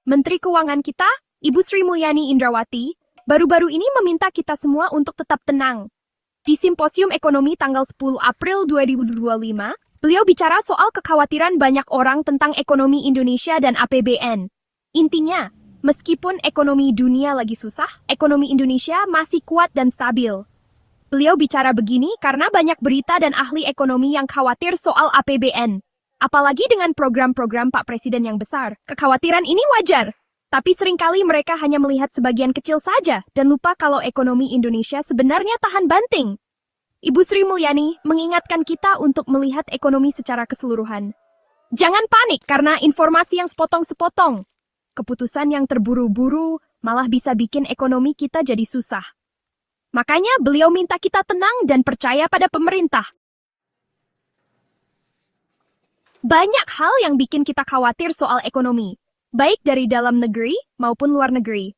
Menteri Keuangan kita, Ibu Sri Mulyani Indrawati, baru-baru ini meminta kita semua untuk tetap tenang. Di Simposium Ekonomi tanggal 10 April 2025, beliau bicara soal kekhawatiran banyak orang tentang ekonomi Indonesia dan APBN. Intinya, meskipun ekonomi dunia lagi susah, ekonomi Indonesia masih kuat dan stabil. Beliau bicara begini karena banyak berita dan ahli ekonomi yang khawatir soal APBN. Apalagi dengan program-program Pak Presiden yang besar. Kekhawatiran ini wajar. Tapi seringkali mereka hanya melihat sebagian kecil saja dan lupa kalau ekonomi Indonesia sebenarnya tahan banting. Ibu Sri Mulyani mengingatkan kita untuk melihat ekonomi secara keseluruhan. Jangan panik karena informasi yang sepotong-sepotong. Keputusan yang terburu-buru malah bisa bikin ekonomi kita jadi susah. Makanya beliau minta kita tenang dan percaya pada pemerintah. Banyak hal yang bikin kita khawatir soal ekonomi, baik dari dalam negeri maupun luar negeri.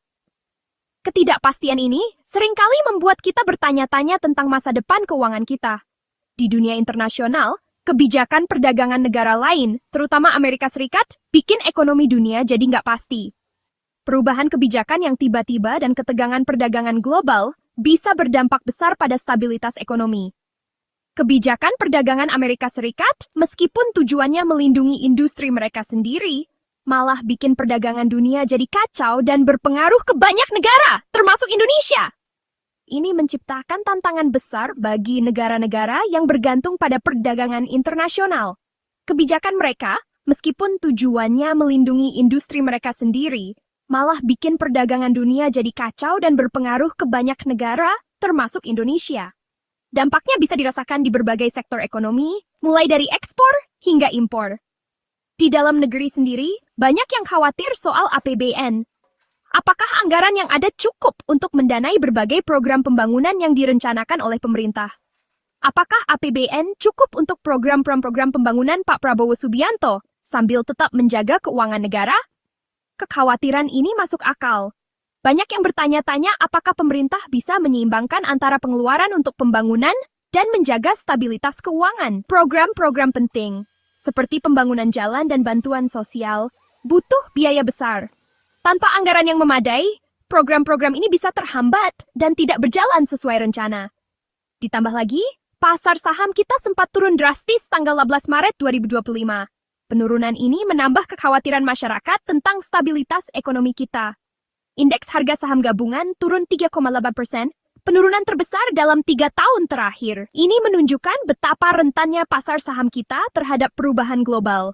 Ketidakpastian ini seringkali membuat kita bertanya-tanya tentang masa depan keuangan kita. Di dunia internasional, kebijakan perdagangan negara lain, terutama Amerika Serikat, bikin ekonomi dunia jadi nggak pasti. Perubahan kebijakan yang tiba-tiba dan ketegangan perdagangan global bisa berdampak besar pada stabilitas ekonomi. Kebijakan perdagangan Amerika Serikat, meskipun tujuannya melindungi industri mereka sendiri, malah bikin perdagangan dunia jadi kacau dan berpengaruh ke banyak negara, termasuk Indonesia. Ini menciptakan tantangan besar bagi negara-negara yang bergantung pada perdagangan internasional. Kebijakan mereka, meskipun tujuannya melindungi industri mereka sendiri, malah bikin perdagangan dunia jadi kacau dan berpengaruh ke banyak negara, termasuk Indonesia. Dampaknya bisa dirasakan di berbagai sektor ekonomi, mulai dari ekspor hingga impor. Di dalam negeri sendiri, banyak yang khawatir soal APBN. Apakah anggaran yang ada cukup untuk mendanai berbagai program pembangunan yang direncanakan oleh pemerintah? Apakah APBN cukup untuk program-program pembangunan Pak Prabowo Subianto sambil tetap menjaga keuangan negara? Kekhawatiran ini masuk akal. Banyak yang bertanya-tanya apakah pemerintah bisa menyeimbangkan antara pengeluaran untuk pembangunan dan menjaga stabilitas keuangan. Program-program penting, seperti pembangunan jalan dan bantuan sosial, butuh biaya besar. Tanpa anggaran yang memadai, program-program ini bisa terhambat dan tidak berjalan sesuai rencana. Ditambah lagi, pasar saham kita sempat turun drastis tanggal 11 Maret 2025. Penurunan ini menambah kekhawatiran masyarakat tentang stabilitas ekonomi kita. Indeks harga saham gabungan turun 3,8%, penurunan terbesar dalam 3 tahun terakhir. Ini menunjukkan betapa rentannya pasar saham kita terhadap perubahan global.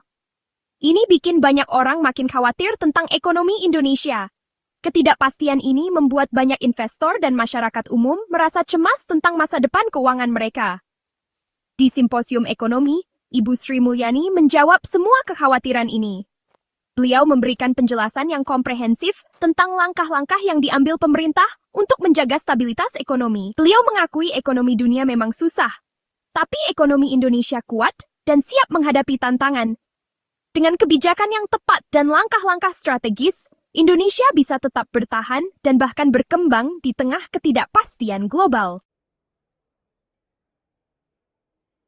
Ini bikin banyak orang makin khawatir tentang ekonomi Indonesia. Ketidakpastian ini membuat banyak investor dan masyarakat umum merasa cemas tentang masa depan keuangan mereka. Di Simposium Ekonomi, Ibu Sri Mulyani menjawab semua kekhawatiran ini. Beliau memberikan penjelasan yang komprehensif tentang langkah-langkah yang diambil pemerintah untuk menjaga stabilitas ekonomi. Beliau mengakui ekonomi dunia memang susah, tapi ekonomi Indonesia kuat dan siap menghadapi tantangan. Dengan kebijakan yang tepat dan langkah-langkah strategis, Indonesia bisa tetap bertahan dan bahkan berkembang di tengah ketidakpastian global.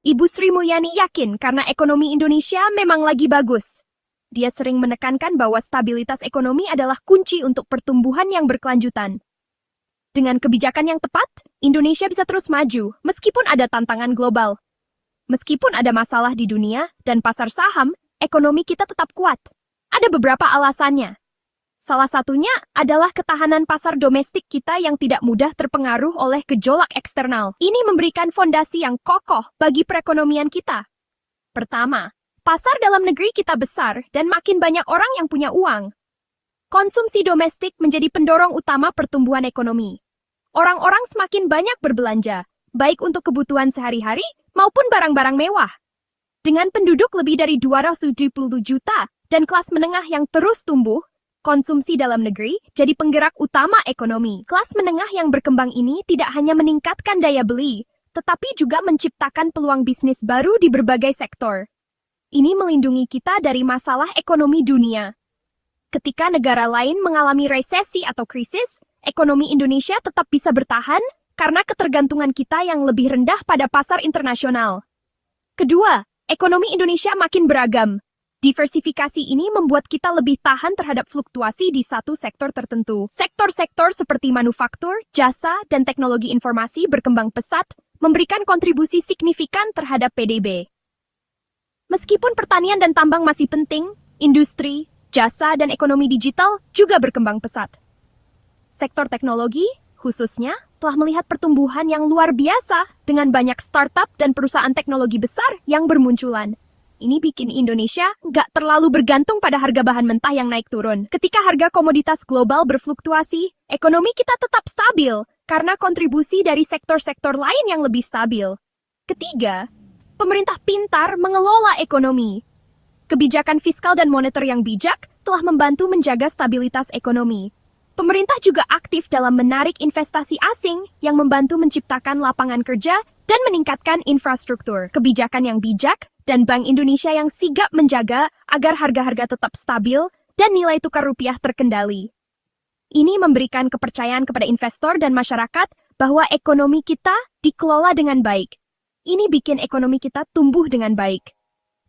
Ibu Sri Mulyani yakin karena ekonomi Indonesia memang lagi bagus. Dia sering menekankan bahwa stabilitas ekonomi adalah kunci untuk pertumbuhan yang berkelanjutan. Dengan kebijakan yang tepat, Indonesia bisa terus maju meskipun ada tantangan global. Meskipun ada masalah di dunia dan pasar saham, ekonomi kita tetap kuat. Ada beberapa alasannya. Salah satunya adalah ketahanan pasar domestik kita yang tidak mudah terpengaruh oleh gejolak eksternal. Ini memberikan fondasi yang kokoh bagi perekonomian kita. Pertama, pasar dalam negeri kita besar dan makin banyak orang yang punya uang. Konsumsi domestik menjadi pendorong utama pertumbuhan ekonomi. Orang-orang semakin banyak berbelanja, baik untuk kebutuhan sehari-hari maupun barang-barang mewah. Dengan penduduk lebih dari 270 juta dan kelas menengah yang terus tumbuh, konsumsi dalam negeri jadi penggerak utama ekonomi. Kelas menengah yang berkembang ini tidak hanya meningkatkan daya beli, tetapi juga menciptakan peluang bisnis baru di berbagai sektor. Ini melindungi kita dari masalah ekonomi dunia. Ketika negara lain mengalami resesi atau krisis, ekonomi Indonesia tetap bisa bertahan karena ketergantungan kita yang lebih rendah pada pasar internasional. Kedua, ekonomi Indonesia makin beragam. Diversifikasi ini membuat kita lebih tahan terhadap fluktuasi di satu sektor tertentu. Sektor-sektor seperti manufaktur, jasa, dan teknologi informasi berkembang pesat, memberikan kontribusi signifikan terhadap PDB. Meskipun pertanian dan tambang masih penting, industri, jasa, dan ekonomi digital juga berkembang pesat. Sektor teknologi, khususnya, telah melihat pertumbuhan yang luar biasa dengan banyak startup dan perusahaan teknologi besar yang bermunculan. Ini bikin Indonesia nggak terlalu bergantung pada harga bahan mentah yang naik turun. Ketika harga komoditas global berfluktuasi, ekonomi kita tetap stabil karena kontribusi dari sektor-sektor lain yang lebih stabil. Ketiga, pemerintah pintar mengelola ekonomi. Kebijakan fiskal dan moneter yang bijak telah membantu menjaga stabilitas ekonomi. Pemerintah juga aktif dalam menarik investasi asing yang membantu menciptakan lapangan kerja dan meningkatkan infrastruktur. Kebijakan yang bijak dan Bank Indonesia yang sigap menjaga agar harga-harga tetap stabil dan nilai tukar rupiah terkendali. Ini memberikan kepercayaan kepada investor dan masyarakat bahwa ekonomi kita dikelola dengan baik. Ini bikin ekonomi kita tumbuh dengan baik.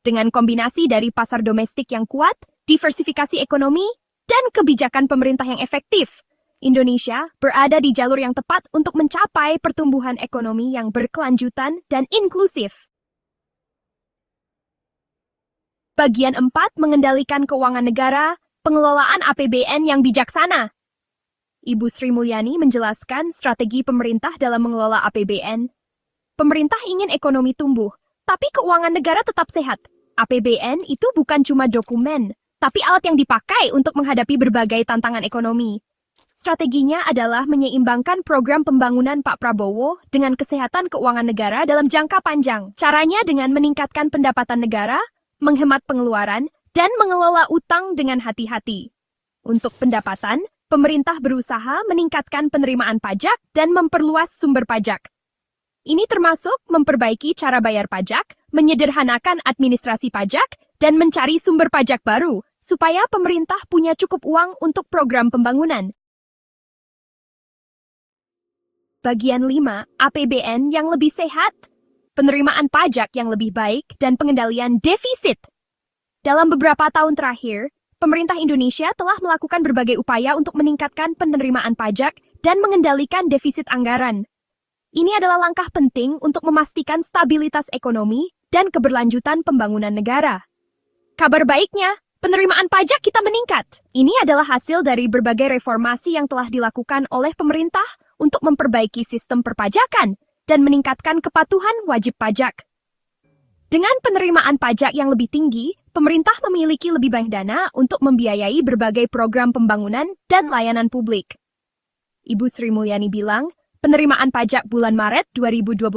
Dengan kombinasi dari pasar domestik yang kuat, diversifikasi ekonomi, dan kebijakan pemerintah yang efektif, Indonesia berada di jalur yang tepat untuk mencapai pertumbuhan ekonomi yang berkelanjutan dan inklusif. Bagian 4, mengendalikan keuangan negara, pengelolaan APBN yang bijaksana. Ibu Sri Mulyani menjelaskan strategi pemerintah dalam mengelola APBN. Pemerintah ingin ekonomi tumbuh, tapi keuangan negara tetap sehat. APBN itu bukan cuma dokumen, tapi alat yang dipakai untuk menghadapi berbagai tantangan ekonomi. Strateginya adalah menyeimbangkan program pembangunan Pak Prabowo dengan kesehatan keuangan negara dalam jangka panjang. Caranya dengan meningkatkan pendapatan negara, menghemat pengeluaran, dan mengelola utang dengan hati-hati. Untuk pendapatan, pemerintah berusaha meningkatkan penerimaan pajak dan memperluas sumber pajak. Ini termasuk memperbaiki cara bayar pajak, menyederhanakan administrasi pajak, dan mencari sumber pajak baru, supaya pemerintah punya cukup uang untuk program pembangunan. Bagian 5, APBN yang lebih sehat, penerimaan pajak yang lebih baik, dan pengendalian defisit. Dalam beberapa tahun terakhir, pemerintah Indonesia telah melakukan berbagai upaya untuk meningkatkan penerimaan pajak dan mengendalikan defisit anggaran. Ini adalah langkah penting untuk memastikan stabilitas ekonomi dan keberlanjutan pembangunan negara. Kabar baiknya, penerimaan pajak kita meningkat. Ini adalah hasil dari berbagai reformasi yang telah dilakukan oleh pemerintah untuk memperbaiki sistem perpajakan dan meningkatkan kepatuhan wajib pajak. Dengan penerimaan pajak yang lebih tinggi, pemerintah memiliki lebih banyak dana untuk membiayai berbagai program pembangunan dan layanan publik. Ibu Sri Mulyani bilang, penerimaan pajak bulan Maret 2025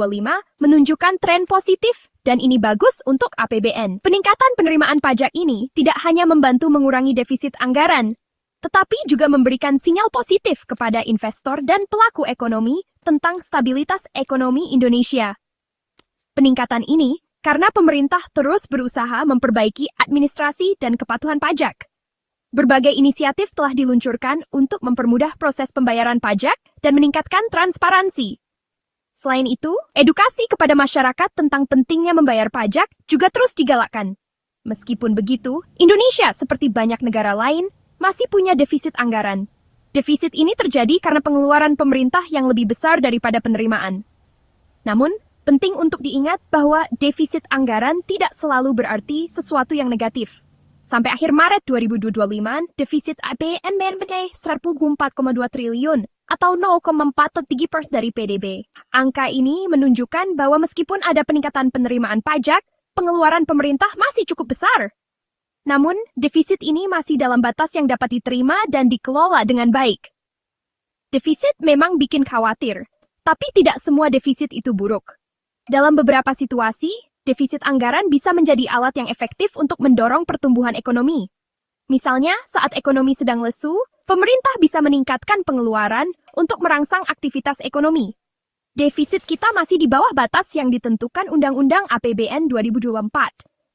menunjukkan tren positif dan ini bagus untuk APBN. Peningkatan penerimaan pajak ini tidak hanya membantu mengurangi defisit anggaran, tetapi juga memberikan sinyal positif kepada investor dan pelaku ekonomi tentang stabilitas ekonomi Indonesia. Peningkatan ini karena pemerintah terus berusaha memperbaiki administrasi dan kepatuhan pajak. Berbagai inisiatif telah diluncurkan untuk mempermudah proses pembayaran pajak dan meningkatkan transparansi. Selain itu, edukasi kepada masyarakat tentang pentingnya membayar pajak juga terus digalakkan. Meskipun begitu, Indonesia seperti banyak negara lain masih punya defisit anggaran. Defisit ini terjadi karena pengeluaran pemerintah yang lebih besar daripada penerimaan. Namun, penting untuk diingat bahwa defisit anggaran tidak selalu berarti sesuatu yang negatif. Sampai akhir Maret 2025, defisit APBN mencapai 14,2 triliun atau 0,43% dari PDB. Angka ini menunjukkan bahwa meskipun ada peningkatan penerimaan pajak, pengeluaran pemerintah masih cukup besar. Namun, defisit ini masih dalam batas yang dapat diterima dan dikelola dengan baik. Defisit memang bikin khawatir, tapi tidak semua defisit itu buruk. Dalam beberapa situasi, defisit anggaran bisa menjadi alat yang efektif untuk mendorong pertumbuhan ekonomi. Misalnya, saat ekonomi sedang lesu, pemerintah bisa meningkatkan pengeluaran untuk merangsang aktivitas ekonomi. Defisit kita masih di bawah batas yang ditentukan Undang-Undang APBN 2024,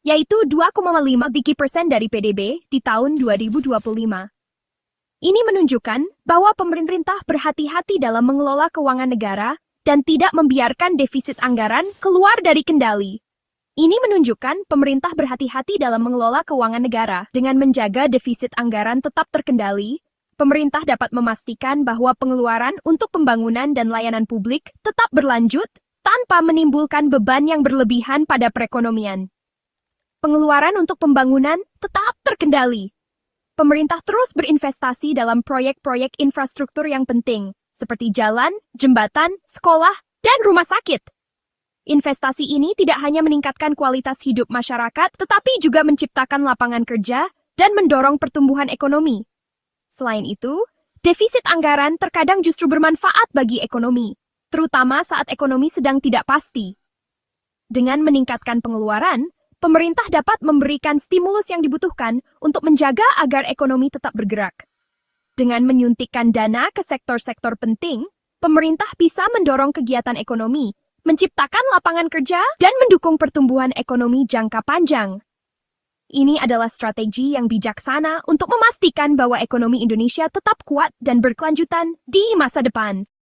yaitu 2,53% dari PDB di tahun 2025. Ini menunjukkan bahwa pemerintah berhati-hati dalam mengelola keuangan negara dan tidak membiarkan defisit anggaran keluar dari kendali. Ini menunjukkan pemerintah berhati-hati dalam mengelola keuangan negara. Dengan menjaga defisit anggaran tetap terkendali, pemerintah dapat memastikan bahwa pengeluaran untuk pembangunan dan layanan publik tetap berlanjut tanpa menimbulkan beban yang berlebihan pada perekonomian. Pengeluaran untuk pembangunan tetap terkendali. Pemerintah terus berinvestasi dalam proyek-proyek infrastruktur yang penting, seperti jalan, jembatan, sekolah, dan rumah sakit. Investasi ini tidak hanya meningkatkan kualitas hidup masyarakat, tetapi juga menciptakan lapangan kerja dan mendorong pertumbuhan ekonomi. Selain itu, defisit anggaran terkadang justru bermanfaat bagi ekonomi, terutama saat ekonomi sedang tidak pasti. Dengan meningkatkan pengeluaran, pemerintah dapat memberikan stimulus yang dibutuhkan untuk menjaga agar ekonomi tetap bergerak. Dengan menyuntikkan dana ke sektor-sektor penting, pemerintah bisa mendorong kegiatan ekonomi, menciptakan lapangan kerja, dan mendukung pertumbuhan ekonomi jangka panjang. Ini adalah strategi yang bijaksana untuk memastikan bahwa ekonomi Indonesia tetap kuat dan berkelanjutan di masa depan.